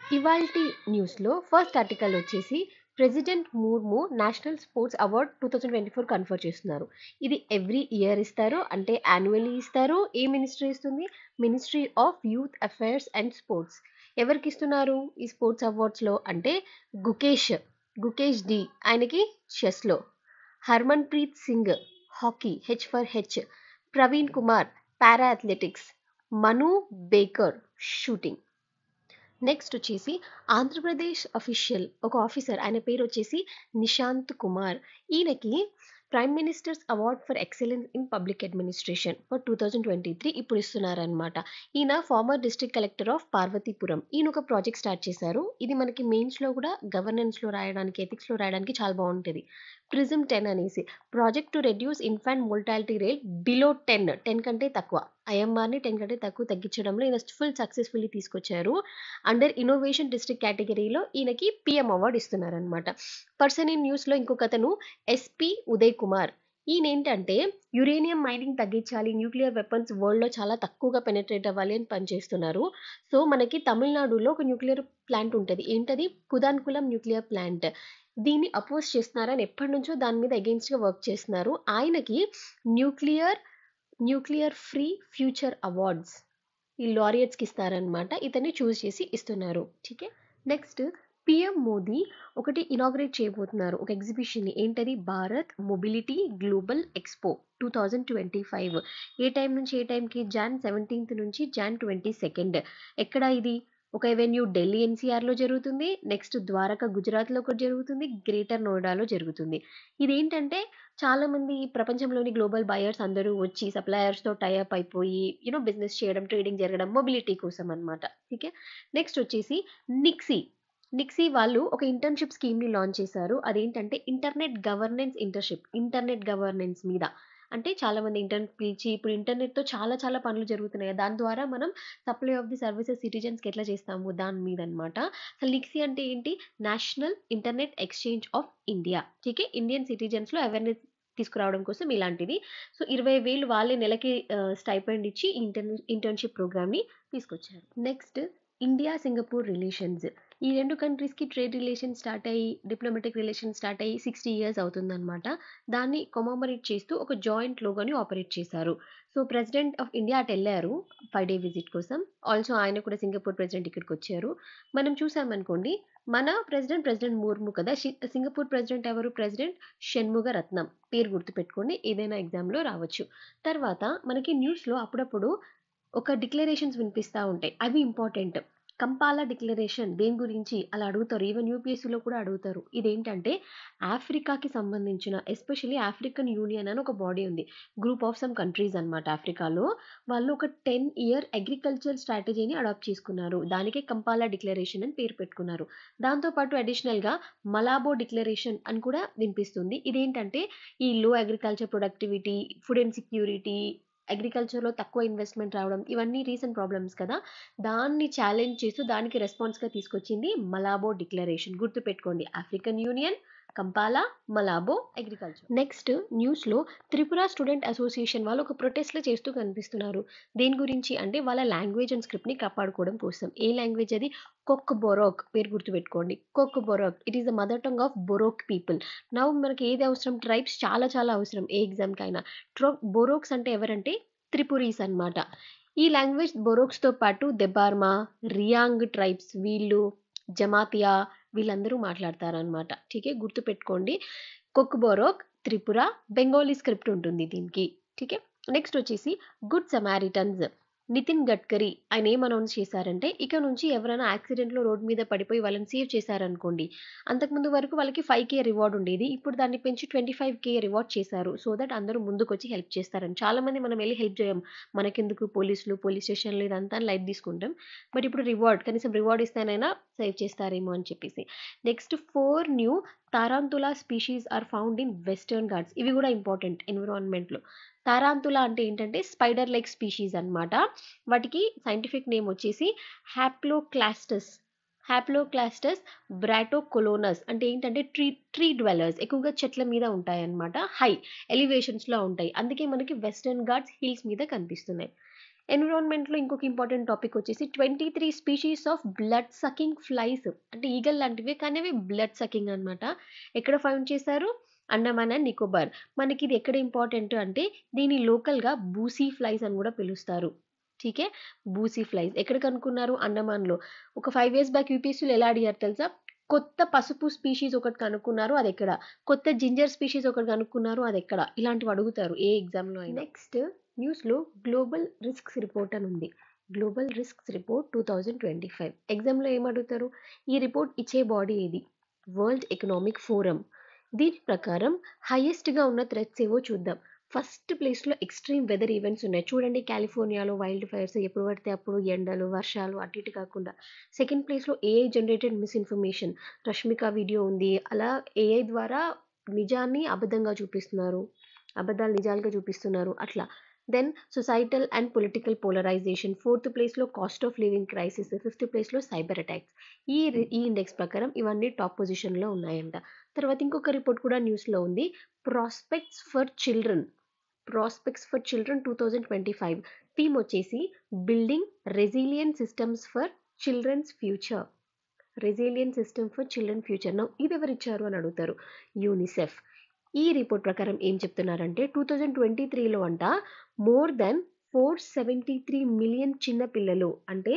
ఇవాల్టి న్యూస్‌లో first article వచ్చేసి president Murmu national sports award 2024 confer చేస్తున్నారు. ఇది ఎవ్రీ ఇయర్ ఇస్తారు. అంటే యాన్యువల్లీ ఇస్తారు. ఏ మినిస్ట్రీ ఇస్తుంది? Ministry of youth affairs and sports. ఎవరికి ఇస్తున్నారు ఈ స్పోర్ట్స్ అవార్డ్స్‌లో అంటే గుకేష్, గుకేష్ డి ఆయనకి చెస్‌లో, Harmanpreet Singh hockey H for H, Praveen Kumar para athletics, Manu Bhaker shooting. Next వచ్చేసి ఆంధ్రప్రదేశ్ అఫీషియల్ ఒక ఆఫీసర్ ఆయన పేరు వచ్చేసి నిశాంత్ కుమార్. ఈయనకి prime minister's award for excellence in public administration for 2023 ఇప్పుడు ఇస్తున్నారనమాట. ఈయన former district collector of Parvathipuram. ఈయన ఒక ప్రాజెక్ట్ స్టార్ట్ చేశారు. ఇది మనకి మెయిన్స్లో కూడా గవర్నెన్స్లో రాయడానికి ఎథిక్స్లో రాయడానికి చాలా బాగుంటుంది. ప్రిజమ్ 10 అనేసి project to reduce infant mortality rate below 10 కంటే తక్కువ, ఐఎంఆర్ని 10 కంటే తక్కువ తగ్గించడంలో ఈయన ఫుల్ సక్సెస్ఫుల్లీ తీసుకొచ్చారు. అండర్ ఇన్నోవేషన్ డిస్ట్రిక్ట్ కేటగిరీలో ఈయనకి పిఎం అవార్డు ఇస్తున్నారనమాట. పర్సన్ ఇన్ న్యూస్లో ఇంకొక అతను ఎస్పి ఉదయ్ కుమార్. ఈయన ఏంటంటే యురేనియం మైనింగ్ తగ్గించాలి, న్యూక్లియర్ వెపన్స్ వరల్డ్లో చాలా తక్కువగా పెనట్రేట్ అవ్వాలి అని పనిచేస్తున్నారు. సో మనకి తమిళనాడులో ఒక న్యూక్లియర్ ప్లాంట్ ఉంటుంది. ఏంటది? కుదాన్కులం న్యూక్లియర్ ప్లాంట్. దీన్ని అపోజ్ చేస్తున్నారని ఎప్పటి నుంచో దాని మీద అగెయిన్స్ట్గా వర్క్ చేస్తున్నారు. ఆయనకి nuclear nuclear free future awards ఈ లారియట్స్కి ఇస్తారనమాట. ఇతన్ని చూస్ చేసి ఇస్తున్నారు. ఠీకే. నెక్స్ట్ పిఎం మోదీ ఒకటి ఇనాగ్రేట్ చేయబోతున్నారు ఒక ఎగ్జిబిషన్ని. ఏంటది? Bharat mobility global expo 2025. ఏ టైం నుంచి ఏ టైంకి? జాన్ 17 నుంచి జాన్ 22. ఎక్కడ ఇది? ఒక ఎవెన్యూ ఢిల్లీ ఎన్సీఆర్లో జరుగుతుంది. నెక్స్ట్ ద్వారకా గుజరాత్లో ఒకటి జరుగుతుంది. గ్రేటర్ నోయిడాలో జరుగుతుంది. ఇదేంటంటే చాలామంది ప్రపంచంలోని గ్లోబల్ బయర్స్ అందరూ వచ్చి సప్లయర్స్తో టైఅప్ అయిపోయి బిజినెస్ చేయడం, ట్రేడింగ్ జరగడం, మొబిలిటీ కోసం అనమాట. ఓకే. నెక్స్ట్ వచ్చేసి నిక్సీ. నిక్సీ వాళ్ళు ఒక ఇంటర్న్షిప్ స్కీమ్ని లాంచ్ చేశారు. అదేంటంటే ఇంటర్నెట్ గవర్నెన్స్ మీద. అంటే చాలామంది ఇంటర్నెట్ పిలిచి ఇప్పుడు ఇంటర్నెట్తో చాలా చాలా పనులు జరుగుతున్నాయి. దాని ద్వారా మనం సప్లై ఆఫ్ ది సర్వీసెస్ సిటిజన్స్కి ఎట్లా చేస్తాము దాని మీద అనమాట. అసలు నిక్సీ అంటే ఏంటి? National internet exchange of India. Okay. Indian సిటిజన్స్లో అవేర్నెస్ తీసుకురావడం కోసం ఇలాంటిది. సో 20,000 వాళ్ళే నెలకి స్టైపెండ్ ఇచ్చి ఇంటర్న్షిప్ ప్రోగ్రామ్ని తీసుకొచ్చారు. Next India Singapore relations. ఈ రెండు కంట్రీస్కి ట్రేడ్ రిలేషన్ స్టార్ట్ అయ్యి డిప్లొమాటిక్ రిలేషన్ స్టార్ట్ అయ్యి 60 ఇయర్స్ అవుతుందన్నమాట. దాన్ని కొమమరేట్ చేస్తూ ఒక జాయింట్ లోగోని ఆపరేట్ చేశారు. సో ప్రెసిడెంట్ ఆఫ్ ఇండియా అటు వెళ్ళారు 5 డే విజిట్ కోసం. ఆల్సో ఆయన కూడా సింగపూర్ ప్రెసిడెంట్ ఇక్కడికి వచ్చారు. మనం చూసామనుకోండి, మన ప్రెసిడెంట్ ముర్ము కదా. సింగపూర్ ప్రెసిడెంట్ ఎవరు? ప్రెసిడెంట్ షణ్ముగ రత్నం. పేరు గుర్తుపెట్టుకోండి, ఏదైనా ఎగ్జామ్లో రావచ్చు. తర్వాత మనకి న్యూస్లో అప్పుడప్పుడు ఒక డిక్లరేషన్స్ వినిపిస్తూ ఉంటాయి, అవి ఇంపార్టెంట్. కంపాలా డిక్లరేషన్ దేని గురించి అలా అడుగుతారు. ఈవెన్ యూపీఎస్సీలో కూడా అడుగుతారు. ఇదేంటంటే ఆఫ్రికాకి సంబంధించిన ఎస్పెషల్లీ ఆఫ్రికన్ యూనియన్ అని ఒక బాడీ ఉంది. గ్రూప్ ఆఫ్ సమ్ కంట్రీస్ అనమాట ఆఫ్రికాలో. వాళ్ళు ఒక 10-year అగ్రికల్చర్ స్ట్రాటజీని అడాప్ట్ చేసుకున్నారు. దానికే కంపాలా డిక్లరేషన్ అని పేరు పెట్టుకున్నారు. దాంతోపాటు అడిషనల్గా మలాబో డిక్లరేషన్ అని కూడా వినిపిస్తుంది. ఇదేంటంటే ఈ లో agriculture productivity, food and security, అగ్రికల్చర్లో తక్కువ ఇన్వెస్ట్మెంట్ రావడం, ఇవన్నీ రీసెంట్ ప్రాబ్లమ్స్ కదా. దాన్ని ఛాలెంజ్ చేస్తూ దానికి రెస్పాన్స్గా తీసుకొచ్చింది మలాబో డిక్లరేషన్. గుర్తుపెట్టుకోండి, African union, Kampala, Malabo, agriculture. Next న్యూస్లో త్రిపుర స్టూడెంట్ అసోసియేషన్ వాళ్ళు ఒక ప్రొటెస్ట్లో చేస్తూ కనిపిస్తున్నారు. దేని గురించి అంటే వాళ్ళ లాంగ్వేజ్ అండ్ స్క్రిప్ట్ని కాపాడుకోవడం కోసం. ఏ లాంగ్వేజ్ అది? కొక్ బొరోక్. పేరు గుర్తుపెట్టుకోండి, coke Borok. It is the mother tongue of Borok people. Now మనకి ఏది అవసరం? ట్రైబ్స్ చాలా చాలా అవసరం ఏ ఎగ్జామ్కైనా. బొరోక్స్ అంటే ఎవరంటే త్రిపురీస్ అన్నమాట. ఈ లాంగ్వేజ్ బొరోక్స్తో పాటు దెబార్మా, రియాంగ్ ట్రైబ్స్, వీళ్ళు జమాతియా, వీళ్ళందరూ మాట్లాడతారనమాట. ఠీకే. గుర్తుపెట్టుకోండి, కొక్ బొరోక్, త్రిపుర, బెంగాలీ స్క్రిప్ట్ ఉంటుంది దీనికి. ఠీకే. నెక్స్ట్ వచ్చేసి గుడ్ సమారిటన్స్. నితిన్ గడ్కరీ ఆయన ఏం అనౌన్స్ చేశారంటే, ఇక నుంచి ఎవరైనా యాక్సిడెంట్లో రోడ్ మీద పడిపోయి వాళ్ళని సేవ్ చేశారనుకోండి, అంతకుముందు వరకు వాళ్ళకి 5K రివార్డ్ ఉండేది. ఇప్పుడు దాన్ని పెంచి 25K రివార్డ్ చేశారు. సో దట్ అందరూ ముందుకొచ్చి హెల్ప్ చేస్తారని. చాలామంది మనం వెళ్ళి హెల్ప్ చేయం, మనకెందుకు పోలీసులు, పోలీస్ స్టేషన్లు ఇదంతా లైట్ తీసుకుంటాం. బట్ ఇప్పుడు రివార్డ్, కనీసం రివార్డ్ ఇస్తేనైనా సేవ్ చేస్తారేమో అని చెప్పేసి. Next 4 new tarantula species are found in western Ghats. ఇవి కూడా ఇంపార్టెంట్ ఎన్విరాన్మెంట్లో. తారాంతులా అంటే ఏంటంటే స్పైడర్ లైక్ స్పీషీస్ అన్నమాట. వాటికి సైంటిఫిక్ నేమ్ వచ్చేసి హ్యాప్లోక్లాస్టస్. హ్యాప్లోక్లాస్టస్ బ్రాటోకొలోనస్. అంటే ఏంటంటే ట్రీ డ్వెలర్స్, ఎక్కువగా చెట్ల మీద ఉంటాయన్నమాట. హై ఎలివేషన్స్లో ఉంటాయి. అందుకే మనకి వెస్టర్న్ ఘాట్స్ హిల్స్ మీద కనిపిస్తున్నాయి. ఎన్విరాన్మెంట్లో ఇంకొక ఇంపార్టెంట్ టాపిక్ వచ్చేసి 23 species of blood sucking flies, అంటే ఈగల్ లాంటివి కానీ అవి బ్లడ్ సకింగ్ అనమాట. ఎక్కడ ఫౌండ్ చేశారు? అండమాన్ అండ్ నికోబార్. మనకి ఇది ఎక్కడ ఇంపార్టెంట్ అంటే దీని లోకల్గా బూసీ ఫ్లైస్ అని కూడా పిలుస్తారు. ఠీకే, బూసీ ఫ్లైస్ ఎక్కడ కనుక్కున్నారు? అండమాన్లో. ఒక 5 years బ్యాక్ యూపీఎస్సీలో ఎలా అడిగారు తెలుసా? కొత్త పసుపు స్పీషీస్ ఒకటి కనుక్కున్నారు, అది ఎక్కడ? కొత్త జింజర్ స్పీషీస్ ఒకటి కనుక్కున్నారు, అది ఎక్కడ? ఇలాంటివి అడుగుతారు ఏ ఎగ్జామ్లో అయినా. నెక్స్ట్ న్యూస్లో గ్లోబల్ రిస్క్స్ రిపోర్ట్ అని ఉంది. గ్లోబల్ రిస్క్స్ రిపోర్ట్ 2025 ఎగ్జామ్లో ఏం అడుగుతారు? ఈ రిపోర్ట్ ఇచ్చే బాడీ ఏది? World economic forum. దీని ప్రకారం హైయెస్ట్గా ఉన్న థ్రెట్స్ ఏవో చూద్దాం. ఫస్ట్ ప్లేస్లో ఎక్స్ట్రీమ్ వెదర్ ఈవెంట్స్ ఉన్నాయి చూడండి. కాలిఫోర్నియాలో వైల్డ్ ఫైర్స్, ఎప్పుడు పడితే అప్పుడు ఎండలు వర్షాలు అటు ఇటు కాకుండా. సెకండ్ ప్లేస్లో AI generated misinformation, Rashmika video ఉంది. అలా ఏఐ ద్వారా నిజాన్ని అబద్ధంగా చూపిస్తున్నారు, అబద్ధాలు నిజాలుగా చూపిస్తున్నారు అట్లా. Then societal and political polarization. Fourth ప్లేస్లో cost of living crisis. Fifth ప్లేస్లో సైబర్ అటాక్స్. ఈ ఇండెక్స్ ప్రకారం ఇవన్నీ టాప్ పొజిషన్లో ఉన్నాయంట. తర్వాత ఇంకొక రిపోర్ట్ కూడా న్యూస్లో ఉంది. Prospects for children. Prospects for children 2025 theme వచ్చేసి building resilient systems for children's future. Resilient system for children future. Now ఇది ఎవరు ఇచ్చారు అని అడుగుతారు. యూనిసెఫ్. ఈ రిపోర్ట్ ప్రకారం ఏం చెప్తున్నారంటే 2023లో అంట మోర్ దెన్ 473 మిలియన్ చిన్న పిల్లలు, అంటే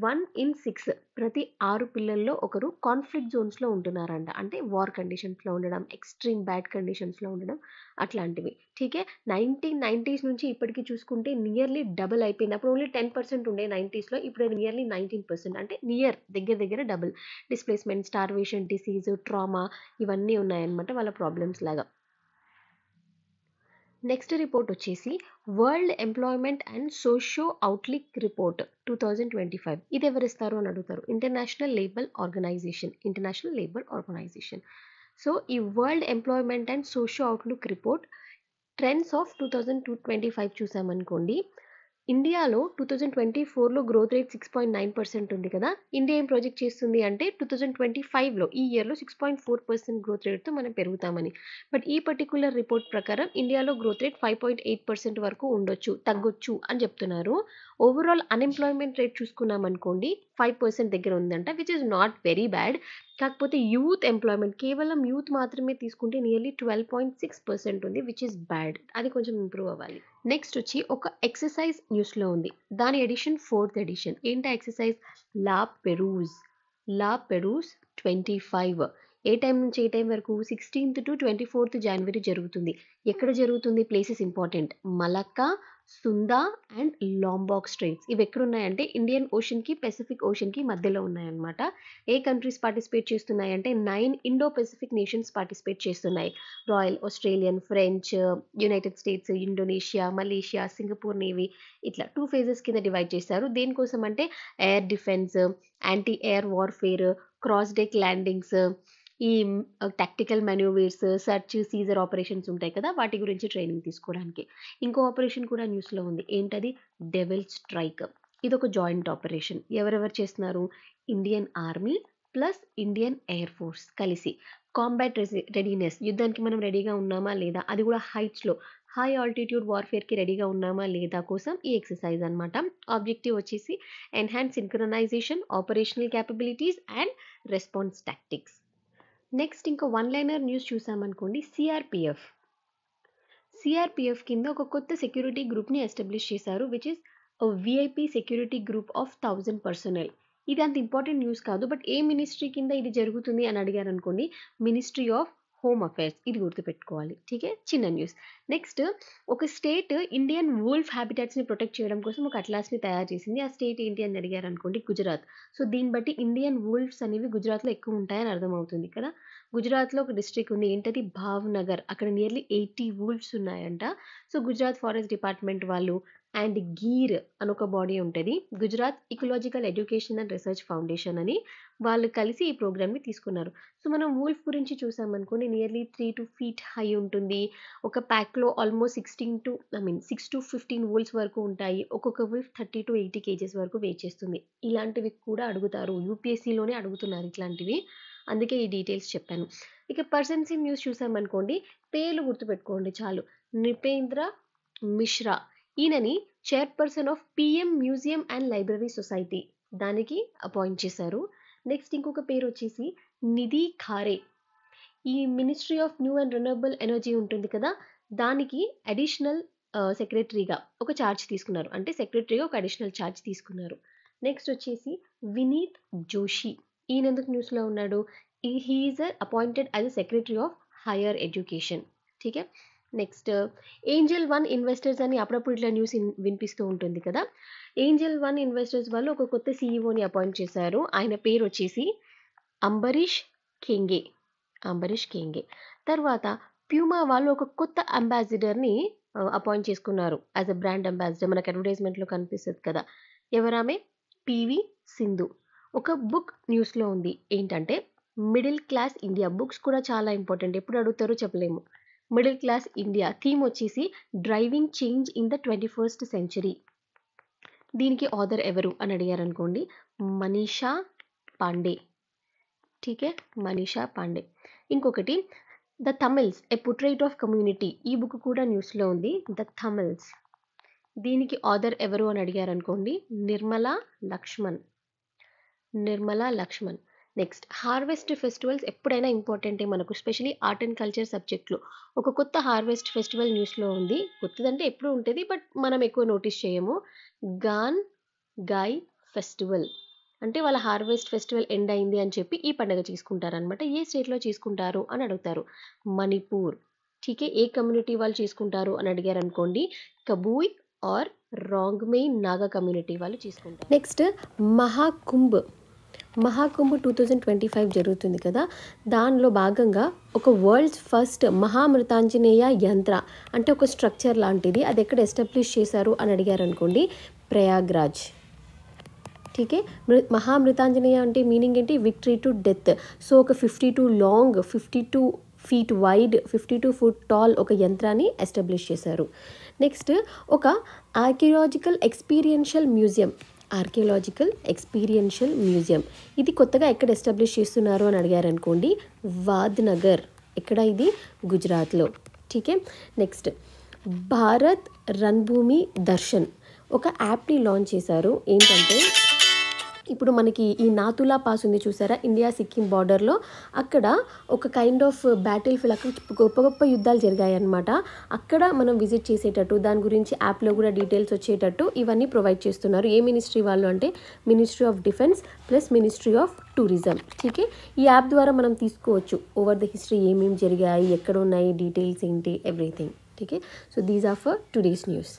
1 in 6, ప్రతి 6 పిల్లల్లో ఒకరు కాన్ఫ్లిక్ట్ జోన్స్లో ఉంటున్నారంట. అంటే వార్ కండిషన్స్లో ఉండడం, ఎక్స్ట్రీమ్ బ్యాడ్ కండిషన్స్లో ఉండడం అట్లాంటివి. ఠీకే, 1990s నుంచి ఇప్పటికి చూసుకుంటే నియర్లీ డబుల్ అయిపోయింది. అప్పుడు ఓన్లీ 10% ఉండే 90sలో, ఇప్పుడు అది నియర్లీ 19%, అంటే దగ్గర దగ్గర double. Displacement, starvation, disease, trauma ఇవన్నీ ఉన్నాయన్నమాట వాళ్ళ ప్రాబ్లమ్స్ లాగా. నెక్స్ట్ రిపోర్ట్ వచ్చేసి world employment and socio outlook report 2025. ఇది ఎవరిస్తారు అని అడుగుతారు. International labour organisation. సో ఈ world employment and socio outlook report trends of 2025 చూసామనుకోండి. ఇండియాలో 2024లో గ్రోత్ రేట్ 6.9% ఉంది కదా. ఇండియా ఏం ప్రాజెక్ట్ చేస్తుంది అంటే 2025లో ఈ ఇయర్లో 6.4% గ్రోత్ రేట్తో మనం పెరుగుతామని. బట్ ఈ పర్టికులర్ రిపోర్ట్ ప్రకారం ఇండియాలో గ్రోత్ రేట్ 5.8% వరకు ఉండొచ్చు, తగ్గొచ్చు అని చెప్తున్నారు. ఓవరాల్ అన్ఎంప్లాయ్మెంట్ రేట్ చూసుకున్నాం అనుకోండి 5% దగ్గర ఉందంట, which is not very bad. కాకపోతే యూత్ ఎంప్లాయ్మెంట్, కేవలం యూత్ మాత్రమే తీసుకుంటే నియర్లీ 12.6% ఉంది, విచ్ ఇస్ బ్యాడ్. అది కొంచెం ఇంప్రూవ్ అవ్వాలి. నెక్స్ట్ వచ్చి ఒక ఎక్సర్సైజ్ న్యూస్లో ఉంది. దాని ఎడిషన్ 4th ఎడిషన్. ఏంటా ఎక్సర్సైజ్? లా పెరూస్ 25. ఏ టైం నుంచి ఏ టైం వరకు? 16th to 24th జనవరి జరుగుతుంది. ఎక్కడ జరుగుతుంది? Places important. Malacca, Sunda and లాంబాక్ Strides. ఇవి ఎక్కడున్నాయంటే ఇండియన్ ఓషన్కి పెసిఫిక్ ఓషన్కి మధ్యలో ఉన్నాయన్నమాట. ఏ కంట్రీస్ పార్టిసిపేట్ చేస్తున్నాయంటే 9 ఇండో పెసిఫిక్ నేషన్స్ పార్టిసిపేట్ చేస్తున్నాయి. Royal Australian, French, United states, Indonesia, Malaysia, Singapore navy, ఇట్లా 2 phases కింద డివైడ్ చేశారు. దేనికోసం అంటే air defence, anti air warfare, cross deck landings, ఈ టాక్టికల్ మాన్యూవర్స్, సర్చ్, సీజర్ ఆపరేషన్స్ ఉంటాయి కదా, వాటి గురించి ట్రైనింగ్ తీసుకోవడానికి. ఇంకో ఆపరేషన్ కూడా న్యూస్లో ఉంది. ఏంటది? Devil strike. ఇది ఒక జాయింట్ ఆపరేషన్. ఎవరెవరు చేస్తున్నారు? Indian army plus Indian air force కలిసి. కాంబాట్ రెడీనెస్, యుద్ధానికి మనం రెడీగా ఉన్నామా లేదా, అది కూడా హైట్స్లో, హై ఆల్టిట్యూడ్ వార్ఫేర్కి రెడీగా ఉన్నామా లేదా కోసం ఈ ఎక్సర్సైజ్ అనమాట. ఆబ్జెక్టివ్ వచ్చేసి enhance synchronisation, operational capabilities and response tactics. Next ఇంకో 1-liner న్యూస్ చూసామనుకోండి. సిఆర్పిఎఫ్ కింద ఒక కొత్త సెక్యూరిటీ గ్రూప్ని ఎస్టాబ్లిష్ చేశారు, which is VIP security group of 1000 personal. ఇది అంత ఇంపార్టెంట్ న్యూస్ కాదు, బట్ ఏ మినిస్ట్రీ కింద ఇది జరుగుతుంది అని అడిగారు అనుకోండి, మినిస్ట్రీ ఆఫ్ హోమ్ అఫైర్స్. ఇది గుర్తుపెట్టుకోవాలి. ఠీకే, చిన్న న్యూస్. నెక్స్ట్, ఒక స్టేట్ ఇండియన్ వూల్ఫ్ హ్యాబిటాట్స్ని ప్రొటెక్ట్ చేయడం కోసం ఒక అట్లాస్ని తయారు చేసింది. ఆ స్టేట్ ఏంటి అని అడిగారు అనుకోండి, గుజరాత్. సో దీన్ని బట్టి ఇండియన్ వూల్ఫ్స్ అనేవి గుజరాత్లో ఎక్కువ ఉంటాయని అర్థమవుతుంది కదా. గుజరాత్లో ఒక డిస్ట్రిక్ట్ ఉంది, ఏంటది? భావ్నగర్. అక్కడ నియర్లీ 80 వూల్ఫ్స్ ఉన్నాయంట. సో గుజరాత్ ఫారెస్ట్ డిపార్ట్మెంట్ వాళ్ళు అండ్ గీర్ అని ఒక బాడీ ఉంటుంది, Gujarat ecological education and research foundation అని, వాళ్ళు కలిసి ఈ ప్రోగ్రామ్ని తీసుకున్నారు. సో మనం వూల్ఫ్ గురించి చూసామనుకోండి, నియర్లీ 3 feet హై ఉంటుంది. ఒక ప్యాక్లో ఆల్మోస్ట్ 6 to 15 వూల్ఫ్స్ వరకు ఉంటాయి. ఒక్కొక్క వూల్ఫ్ 30 to 80 kgs వరకు వెయిట్ చేస్తుంది. ఇలాంటివి కూడా అడుగుతారు, యూపీఎస్సీలోనే అడుగుతున్నారు ఇట్లాంటివి, అందుకే ఈ డీటెయిల్స్ చెప్పాను. ఇక పర్సన్స్ ఇన్ న్యూస్ చూసామనుకోండి, పేర్లు గుర్తుపెట్టుకోండి చాలు. నృపేంద్ర మిశ్రా, ఈయనని chairperson of PM museum and library society దానికి అపాయింట్ చేశారు. నెక్స్ట్ ఇంకొక పేరు వచ్చేసి నిధి ఖారే. ఈ ministry of new and renewable energy ఉంటుంది కదా, దానికి అడిషనల్ సెక్రటరీగా ఒక ఛార్జ్ తీసుకున్నారు. అంటే సెక్రటరీగా ఒక అడిషనల్ ఛార్జ్ తీసుకున్నారు. నెక్స్ట్ వచ్చేసి వినీత్ జోషి. ఈయన ఎందుకు న్యూస్లో ఉన్నాడు? He is appointed as a secretary of higher education. ఠీకే. నెక్స్ట్ ఏంజల్ వన్ ఇన్వెస్టర్స్ అని అప్పుడప్పుడు ఇట్లా న్యూస్ వినిపిస్తూ ఉంటుంది కదా. ఏంజల్ వన్ ఇన్వెస్టర్స్ వాళ్ళు ఒక కొత్త సీఈఓని అపాయింట్ చేశారు. ఆయన పేరు వచ్చేసి అంబరీష్ ఖేంగే. తర్వాత ప్యూమా వాళ్ళు ఒక కొత్త అంబాసిడర్ని అపాయింట్ చేసుకున్నారు యాజ్ అ బ్రాండ్ అంబాసిడర్. మనకు అడ్వర్టైజ్మెంట్లో కనిపిస్తుంది కదా. ఎవరామె? పివి సింధు. ఒక బుక్ న్యూస్లో ఉంది. ఏంటంటే మిడిల్ క్లాస్ ఇండియా. బుక్స్ కూడా చాలా ఇంపార్టెంట్. ఎప్పుడు అడుగుతారో చెప్పలేము. మిడిల్ క్లాస్ ఇండియా థీమ్ వచ్చేసి driving change in the 21st century. దీనికి ఆథర్ ఎవరు అని అడిగారు అనుకోండి, మనీషా పాండే. ఠీకే, మనీషా పాండే. ఇంకొకటి the Tamils a portrait of community. ఈ బుక్ కూడా న్యూస్లో ఉంది. The Tamils. దీనికి ఆథర్ ఎవరు అని అడిగారు అనుకోండి, Nirmala Lakshman. Next harvest festivals ఎప్పుడైనా ఇంపార్టెంటే మనకు, స్పెషలీ ఆర్ట్ అండ్ కల్చర్ సబ్జెక్ట్లో. ఒక కొత్త హార్వెస్ట్ ఫెస్టివల్ న్యూస్లో ఉంది. కొత్తదంటే ఎప్పుడు ఉంటుంది, బట్ మనం ఎక్కువ నోటీస్ చేయము. గాన్ గాయ్ ఫెస్టివల్ అంటే వాళ్ళ హార్వెస్ట్ ఫెస్టివల్ ఎండ్ అయింది అని చెప్పి ఈ పండుగ చేసుకుంటారనమాట. ఏ స్టేట్లో చేసుకుంటారు అని అడుగుతారు, మణిపూర్. ఠీకే. ఏ కమ్యూనిటీ వాళ్ళు చేసుకుంటారు అని అడిగారు అనుకోండి, కబూయ్ ఆర్ రాంగ్మేయ్ నాగా కమ్యూనిటీ వాళ్ళు చేసుకుంటారు. నెక్స్ట్ మహాకుంభ్ 2025 జరుగుతుంది కదా. దానిలో భాగంగా ఒక వరల్డ్స్ ఫస్ట్ మహామృతాంజనేయ యంత్ర అంటే ఒక స్ట్రక్చర్ లాంటిది, అది ఎక్కడ ఎస్టాబ్లిష్ చేశారు అని అడిగారు అనుకోండి, ప్రయాగ్రాజ్. ఠీకే. మహామృతాంజనేయ అంటే మీనింగ్ ఏంటి? Victory to death. సో ఒక 52 long, 52 feet wide, 52 foot tall ఒక యంత్రాన్ని ఎస్టాబ్లిష్ చేశారు. నెక్స్ట్ ఒక ఆర్కియాలజికల్ ఎక్స్పీరియన్షియల్ మ్యూజియం. ఇది కొత్తగా ఎక్కడ ఎస్టాబ్లిష్ చేస్తున్నారు అని అడిగారు అనుకోండి, వాద్నగర్. ఎక్కడ? ఇది గుజరాత్లో. ఠీకే. నెక్స్ట్ భారత్ రణభూమి దర్శన్ ఒక యాప్ని లాంచ్ చేశారు. ఏంటంటే ఇప్పుడు మనకి ఈ నాతులా పాస్ ఉంది చూసారా, ఇండియా సిక్కిం బార్డర్లో. అక్కడ ఒక కైండ్ ఆఫ్ బ్యాటిల్ ఫీల్డ్, అక్కడ గొప్ప యుద్ధాలు జరిగాయి అన్నమాట. అక్కడ మనం విజిట్ చేసేటట్టు, దాని గురించి యాప్లో కూడా డీటెయిల్స్ వచ్చేటట్టు ఇవన్నీ ప్రొవైడ్ చేస్తున్నారు. ఏ మినిస్ట్రీ వాళ్ళు అంటే ministry of defence plus ministry of tourism. ఠీకే. ఈ యాప్ ద్వారా మనం తీసుకోవచ్చు ఓవర్ ద హిస్టరీ, ఏమేమి జరిగాయి, ఎక్కడ ఉన్నాయి, డీటెయిల్స్ ఏంటి, ఎవ్రీథింగ్. ఠీకే. So these are for today's news.